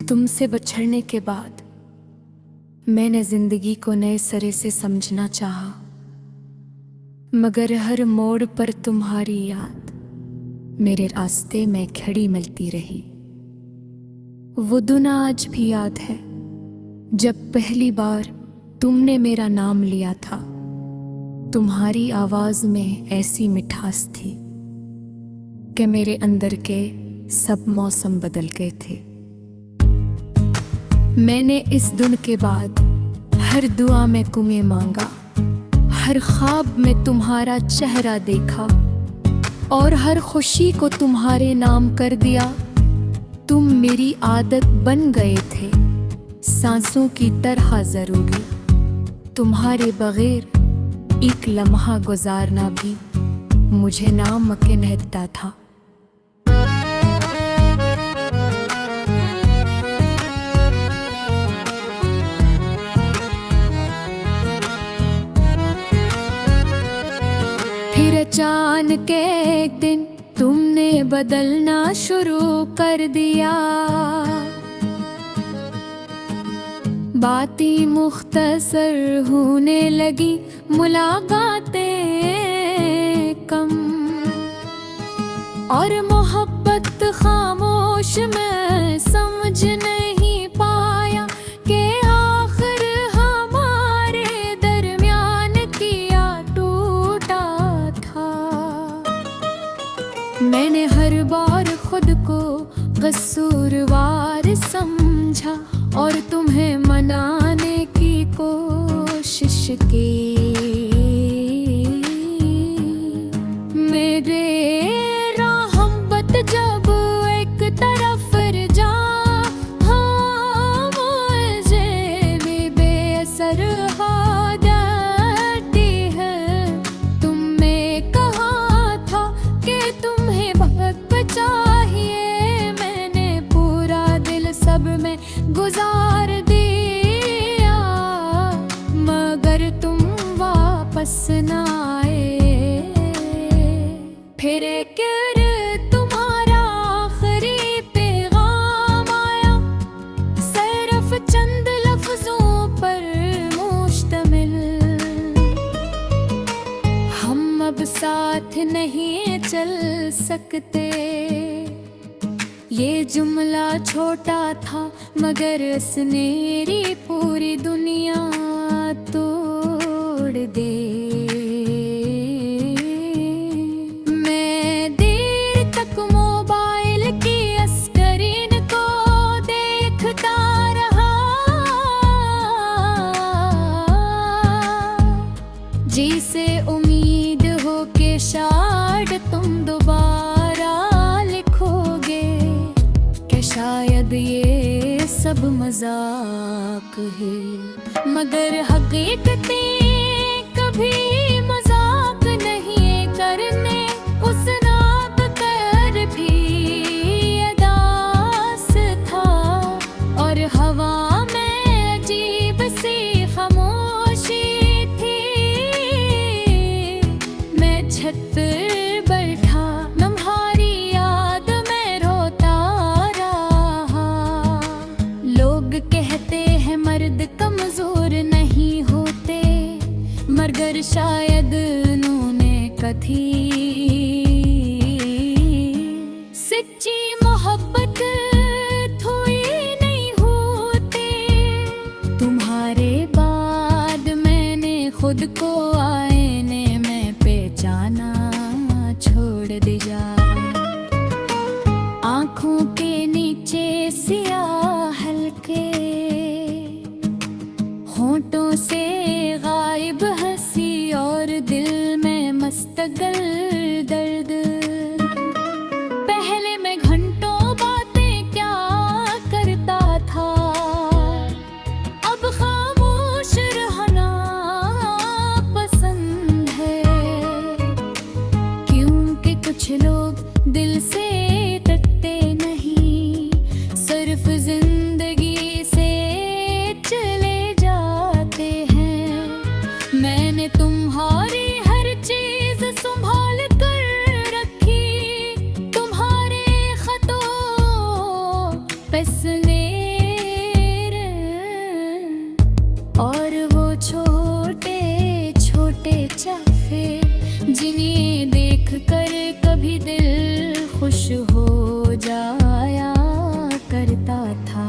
तुमसे बछड़ने के बाद मैंने जिंदगी को नए सिरे से समझना चाहा, मगर हर मोड़ पर तुम्हारी याद मेरे रास्ते में खड़ी मिलती रही। वो दिन आज भी याद है जब पहली बार तुमने मेरा नाम लिया था। तुम्हारी आवाज में ऐसी मिठास थी कि मेरे अंदर के सब मौसम बदल गए थे। मैंने इस दिन के बाद हर दुआ में तुम्हें मांगा, हर ख्वाब में तुम्हारा चेहरा देखा और हर खुशी को तुम्हारे नाम कर दिया। तुम मेरी आदत बन गए थे, सांसों की तरह जरूरी। तुम्हारे बगैर एक लम्हा गुजारना भी मुझे नामुमकिन लगता था। फिर अचानक एक दिन तुमने बदलना शुरू कर दिया। बातें मुख्तसर होने लगी, मुलाकातें कम और मोहब्बत खामोश। मैं समझ नहीं पाया कि आखिर हमारे दरमियान किया टूटा था। मैंने हर बार खुद को कसूरवार समझा और तुम्हें मनाने की कोशिश की। मेरे रहमत जब एक तरफ जा, हाँ मुझे भी बेअसर हो जाती है। तुमने कहा था कि तुम्हें वक्त चाहिए, मैंने पूरा दिल सब में गुजार दिया, मगर तुम वापस ना आए। फिर कर तुम्हारा आखिरी पैगाम आया, सिर्फ चंद लफ्जों पर मुश्तमिल। हम अब साथ नहीं चल सकते। ये जुमला छोटा था मगर इसने पूरी दुनिया तोड़ दे। मैं देर तक मोबाइल की स्क्रीन को देखता रहा, जिसे उम्मीद हो कि शायद तुम दोबारा लिखोगे, कि शायद ये सब मजाक है। मगर हकीकतें कभी मजाक नहीं करने, उस रात कर भी अदास था और हवा में अजीब सी खामोशी थी। मैं छत पर बैठा तुम्हारी याद में रोता रहा। लोग कहते हैं मर्द कमजोर नहीं होते, मगर शायद उन्होंने कभी सच्ची मोहब्बत थोड़ी नहीं होती। तुम्हारे बाद मैंने खुद को आईने में पहचाना छोड़ दिया। आंखों के नीचे सियाह हल्के, होंठों से गायब हंसी और दिल में मस्तगल भरा था।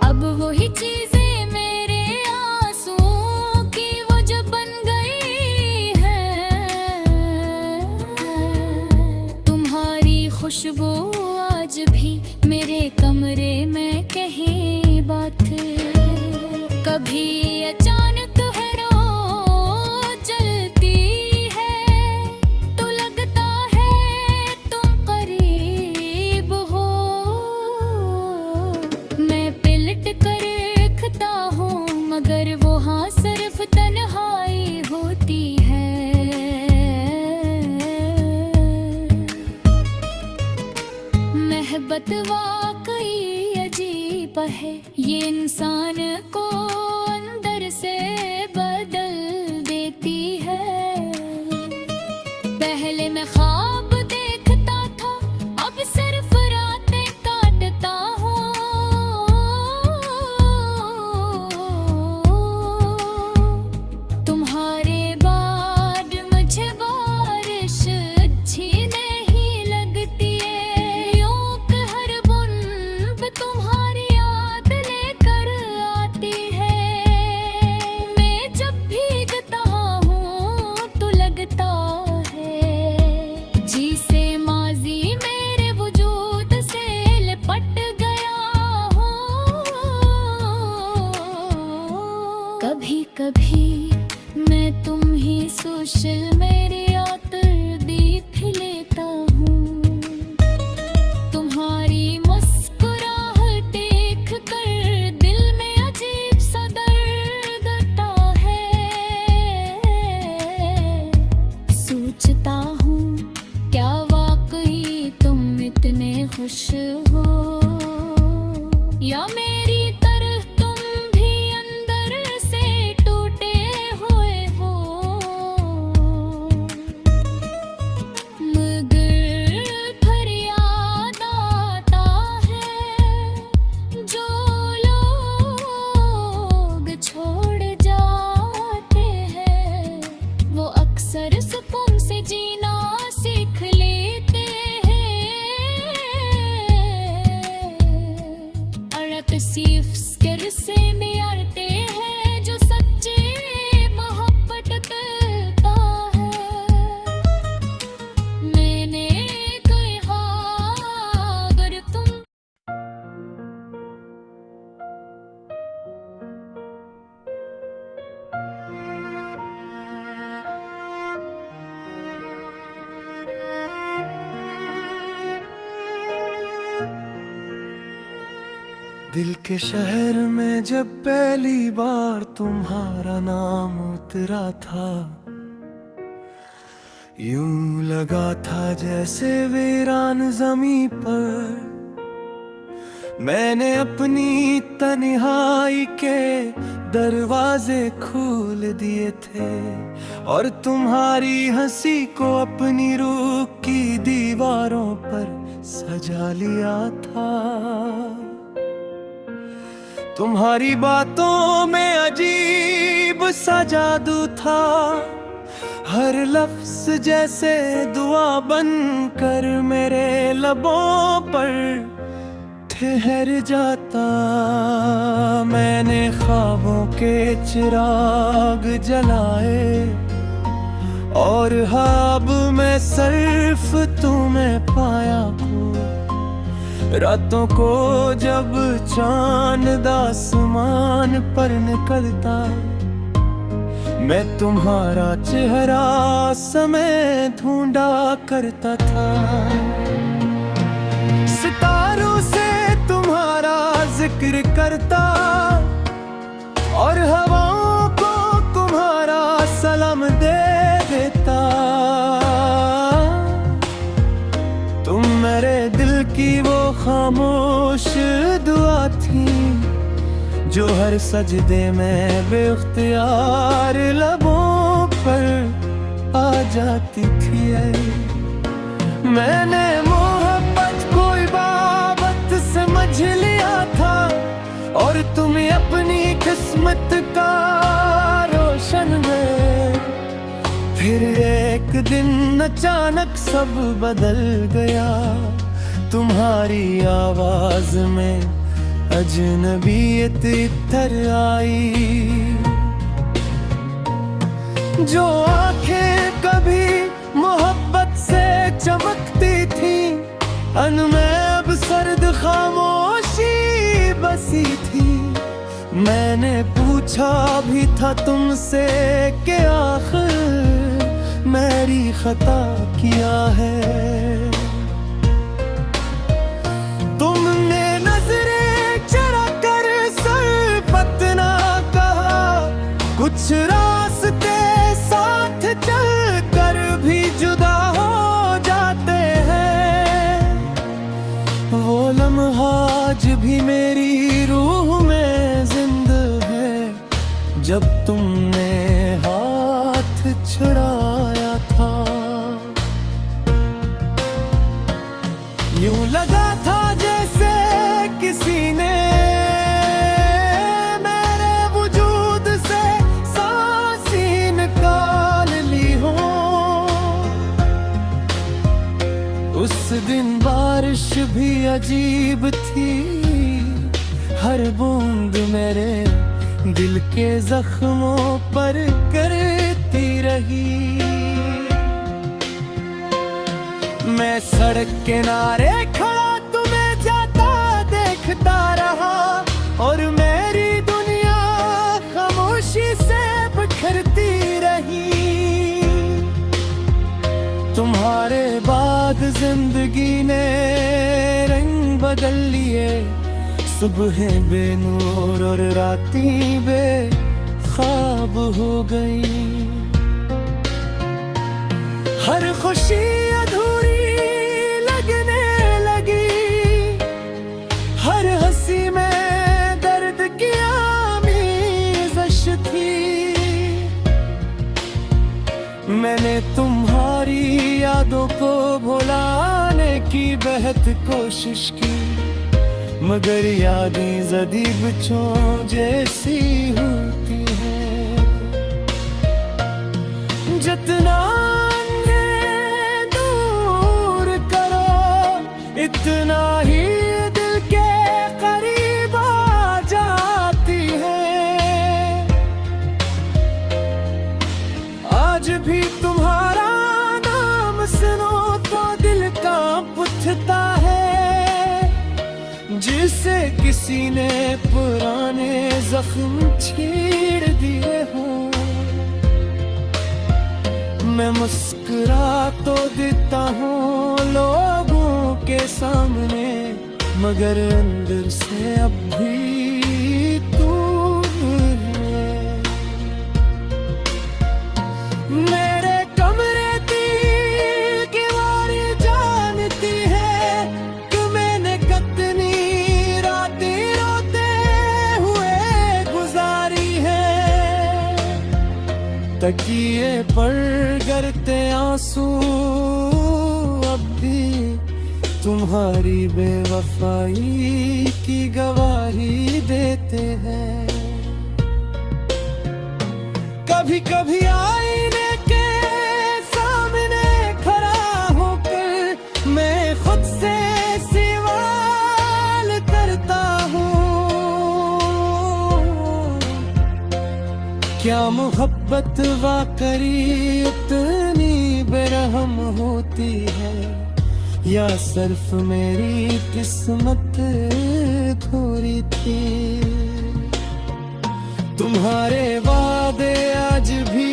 अब वही चीजें मेरे आंसुओं की वो जो बन गई है। तुम्हारी खुशबू आज भी मेरे कमरे में कहीं बात। कभी अचानक है रोज जलती है तो लगता है तुम करीब हो। मैं पलट कर देखता हूँ मगर वहाँ सिर्फ तन्हाई होती है। मोहब्बत वाकई अजीब है, ये इंसान को अंदर से बदल देती है। पहले मैं ख्वाब देखता था, अब सिर्फ रातें काटता हूँ। तुम्हारे बाद मुझे बारिश अच्छी नहीं लगती है। यूं कि हर बूंद तुम्हारी याद लेकर आती है। मैं जब भीगता हूँ तो लगता है जिसे माजी मेरे वजूद से लिपट गया हूँ। कभी कभी मैं तुम ही सोशल मेरी आतर देख लेता हूँ। तुम्हारी मुस्कुराहट देख कर दिल में अजीब सा दर्द आता है। सोचता हूँ क्या वाकई तुम इतने खुश हो, या मेरी तरह तुम भी अंदर से टूटे हुए हो। मगर फरियाद आता है जो लोग छोड़ जाते हैं, वो अक्सर सुकून से जीना सीख लेते हैं। अड़क सिर्फ से मियारते हैं जो सच्ची मोहब्बत करता है। मैंने कहा अगर तुम दिल के शहर में जब पहली बार तुम्हारा नाम उतरा था, यूं लगा था जैसे वीरान जमी पर मैंने अपनी तन्हाई के दरवाजे खोल दिए थे और तुम्हारी हंसी को अपनी रूह की दीवारों पर सजा लिया था। तुम्हारी बातों में अजीब सा जादू था, हर लफ्ज जैसे दुआ बनकर मेरे लबों पर ठहर जाता। मैंने ख्वाबों के चिराग जलाए और ख्वाब में सिर्फ तुम्हें पाया हूँ। रातों को जब चांद आसमान पर निकलता, मैं तुम्हारा चेहरा समय ढूंढा करता था। सितारों से तुम्हारा जिक्र करता और हवाओं को तुम्हारा सलाम दे देता। तुम मेरे दिल की वो खामोश दुआ थी जो हर सजदे में बेख्तियार लबों पर आ जाती थी। मैंने मोहब्बत को इबादत समझ लिया था और तुम्हें अपनी किस्मत का रोशन में। फिर एक दिन अचानक सब बदल गया, तुम्हारी आवाज में अजनबीयत इतर आई। जो आंखें कभी मोहब्बत से चमकती थी, अनमें अब सर्द खामोशी बसी थी। मैंने पूछा भी था तुमसे कि आखिर मेरी खता क्या है। तुमने नजरें चरा कर सरपत ना कहा, कुछ रास्ते साथ चल कर भी जुदा हो जाते हैं। वो लम्हा आज भी मेरी रूह में जिंदा है, जब तुमने हाथ छुड़ाया था। यूं लगा था जैसे किसी ने मेरे वजूद से सांसें निकाल ली हो। उस दिन बारिश भी अजीब थी, हर बूंद मेरे दिल के जख्मों पर करती रही। मैं सड़क किनारे खड़ा तुम्हें जाता देखता रहा, और मेरी दुनिया खामोशी से बिखरती रही। तुम्हारे बाद जिंदगी ने रंग बदल लिए, सुबहें बेनूर और रातें बेख्वाब हो गई। हर खुशी अधूरी लगने लगी, हर हंसी में दर्द की आमेज़श थी। मैंने तुम्हारी यादों को भुलाने की बेहद कोशिश की, मगर यादें ज़दी बच्चों जैसी होती हैं। जितना इन्हें दूर करो, इतना ही दिल के करीब आ जाती है। आज भी तुम्हारा नाम सुनो तो दिल कांप उठता है, जिसे किसी ने पुराने जख्म छेड़ दिए हों। मैं मुस्कुरा तो देता हूँ लोगों के सामने, मगर अंदर से अब भी दूर है। मेरे कमरे दिल की वारी जानती है कि मैंने कितनी रातें रोते हुए गुजारी है। तकिए पर गिरते आंसू अब भी तुम्हारी बेवफाई की गवाही देते हैं। कभी कभी आईने के सामने खड़ा होकर मैं खुद से सवाल करता हूँ, क्या मोहब्बत वाकई उतनी बेरहम होती है, या सिर्फ मेरी किस्मत थोड़ी थी। तुम्हारे वादे आज भी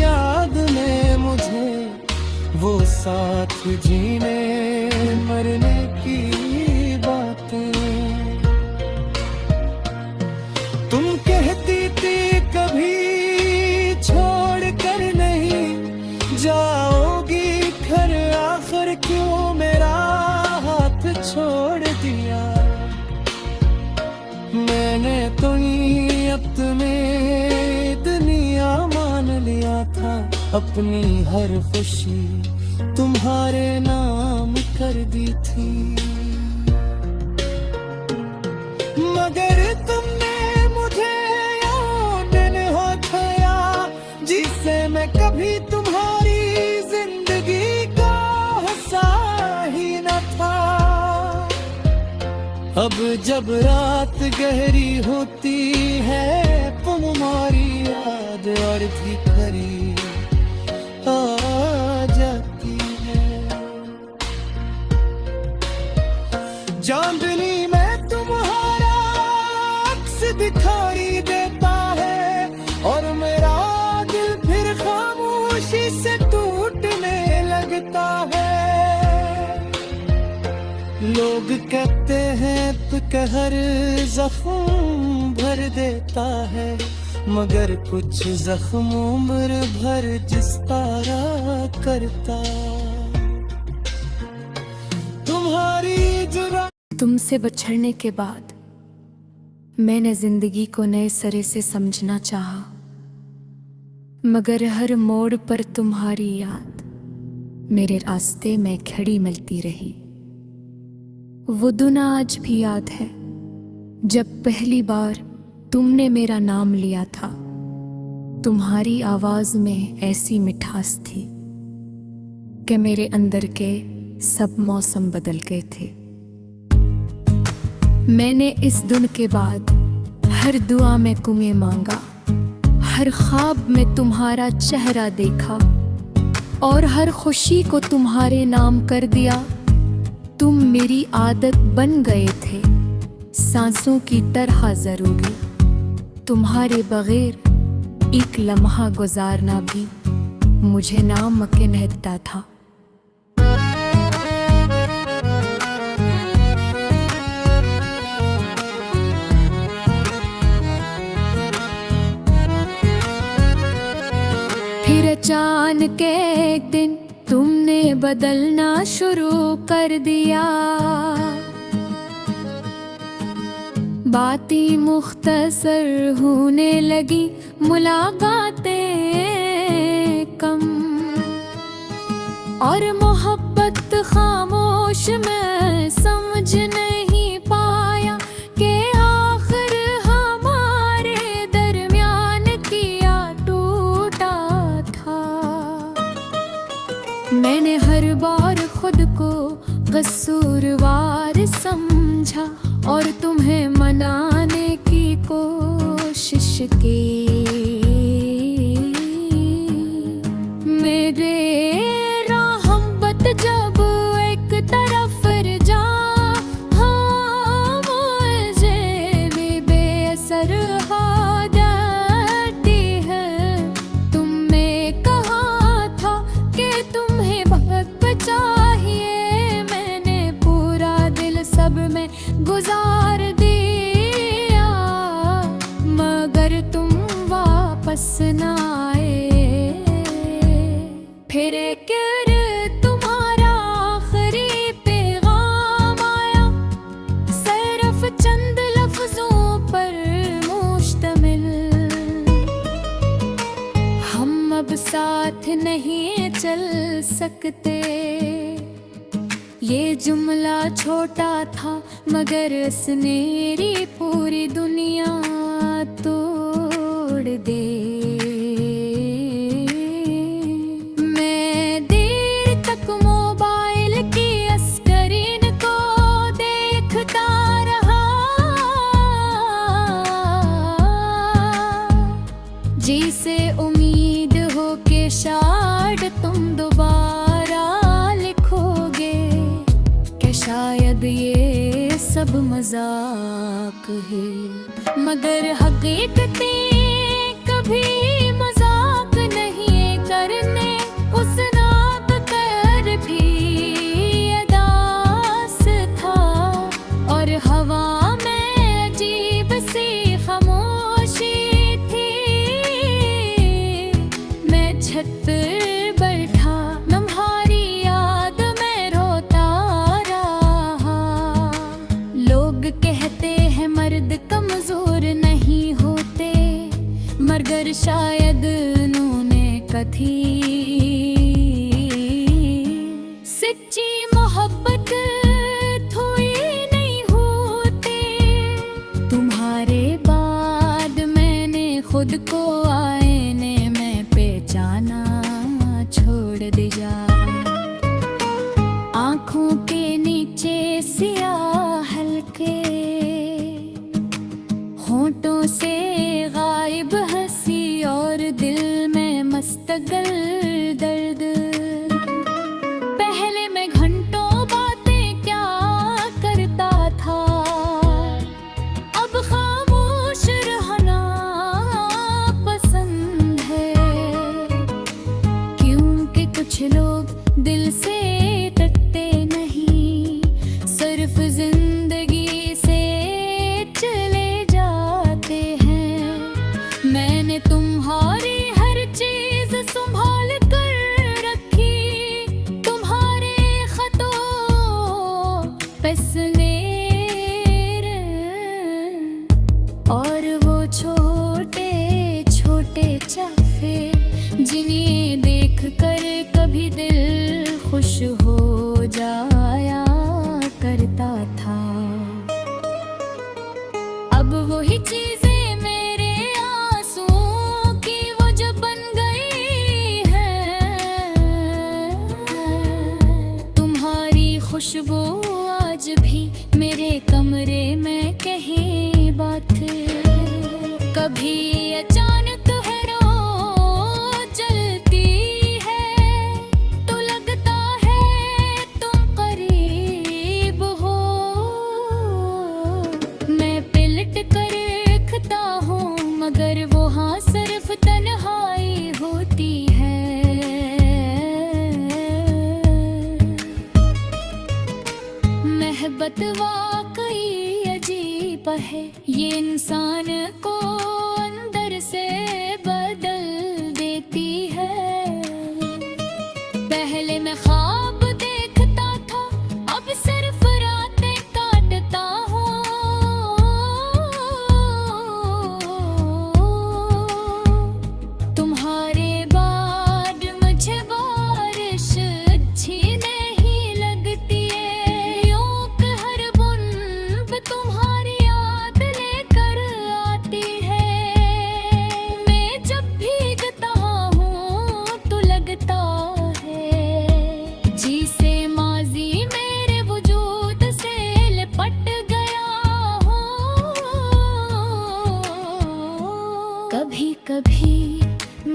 याद में मुझे, वो साथ जीने मरने की बातें। तुम कहती थी कभी छोड़ कर नहीं जाओगी घर, आखिर क्यों मेरा हाथ छोड़ दिया। मैंने तो अपने दुनिया मान लिया था, अपनी हर खुशी तुम्हारे नाम कर दी थी। मगर तुमने मुझे दिन हो खोया, जिससे मैं कभी तुम्हारी जिंदगी का हिस्सा ही न था। अब जब रात गहरी होती है तुम्हारी याद और भी करीब आ जाती है। चांदनी में तुम्हारा अक्स दिखाई देता है और मेरा दिल फिर खामोशी से टूटने लगता है। लोग कहते हैं तो कहर जख्म भर देता है, मगर कुछ जख्म उम्र भर जिस्तारा करता। तुम्हारी जुरा तुमसे बछड़ने के बाद मैंने जिंदगी को नए सिरे से समझना चाहा, मगर हर मोड़ पर तुम्हारी याद मेरे रास्ते में खड़ी मिलती रही। वो दिन आज भी याद है जब पहली बार तुमने मेरा नाम लिया था। तुम्हारी आवाज में ऐसी मिठास थी कि मेरे अंदर के सब मौसम बदल गए थे। मैंने इस दिन के बाद हर दुआ में तुम्हें मांगा, हर ख्वाब में तुम्हारा चेहरा देखा और हर खुशी को तुम्हारे नाम कर दिया। तुम मेरी आदत बन गए थे, सांसों की तरह जरूरी। तुम्हारे बगैर एक लम्हा गुजारना भी मुझे नामुमकिन लगता था। फिर अचानक एक दिन तुमने बदलना शुरू कर दिया। बातें मुख्तसर होने लगी, मुलाकातें कम और मोहब्बत खामोश। मैं समझ नहीं पाया कि आखिर हमारे दरमियान किया टूटा था। मैंने हर बार खुद को कसूरवार समझा और तुम्हें मनाने की कोशिश की। मेरे रहमत जब एक तरफ जा, हाँ मुझे भी बेअसर हो जाती है। तुमने कहा था कि तुम्हें वक्त चाहिए, मैंने पूरा दिल सब में गुजार दिया, मगर तुम वापस न आए। फिर कर तुम्हारा आखिरी पैगाम आया, सिर्फ चंद लफ्जों पर मुश्तमिल। हम अब साथ नहीं चल सकते। ये जुमला छोटा था मगर इसने पूरी दुनिया तोड़ दे। मैं देर तक मोबाइल की स्क्रीन को देखता रहा, जिसे उम्मीद हो कि शायद तुम दोबारा लिखोगे, कि शायद ये सब मजाक है। मगर हकीकतें कभी मजाक नहीं करने, उस रात कर भी अदास था और हवा में अजीब सी खामोशी थी। मैं छत पर बैठा तुम्हारी याद में रोता रहा। लोग कहते हैं मर्द कमजोर नहीं होते, मगर शायद उन्होंने कभी सच्ची मोहब्बत थोड़ी नहीं होती। तुम्हारे बाद मैंने खुद को आईने में पहचाना छोड़ दिया। आंखों के नीचे सियाह हल्का के। होंठों से गायब हंसी और दिल में मस्तगल दर्द। पहले मैं घंटों बातें क्या करता था, अब खामोश रहना पसंद है। क्योंकि कुछ लोग दिल से टूटते नहीं, सिर्फ जिंदगी से चले जाते हैं। मैंने तुम्हारी हर चीज संभाल कर रखी, तुम्हारे खतों पे स्नेह और वो छोटे छोटे चफे जिन्हें देख कर कभी दिल खुश हो जाया करता था। अब वही चीजें मेरे आंसुओं की वजह बन गई है। तुम्हारी खुशबू आज भी मेरे कमरे में कहीं बात। कभी अचानक है रोज जलती है, तो लगता है तुम करीब हो। मैं पलट कर देखता हूँ मगर वहाँ सिर्फ तन्हाई होती है। मोहब्बत वाकई अजीब है, ये इंसान को अंदर से बदल देती है। पहले मैं ख्वाब देखता था, अब सिर्फ रातें काटता हूँ। तुम्हारे बाद मुझे बारिश अच्छी नहीं लगती है। यूं कि हर बूंद तुम्हारी याद लेकर आती है। मैं जब भीगता हूँ तो लगता है जिसे माजी मेरे वजूद से लिपट गया हो। कभी कभी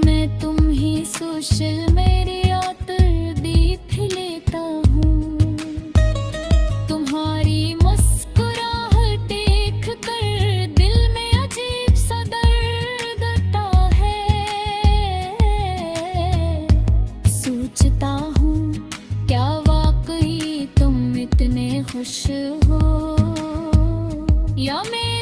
मैं तुम ही सोशल मीडिया पर देख लेता हूँ। तुम्हारी मुस्कुराहट देख कर दिल में अजीब सा दर्द आता है। सोचता हूँ क्या वाकई तुम इतने खुश हो, या मैं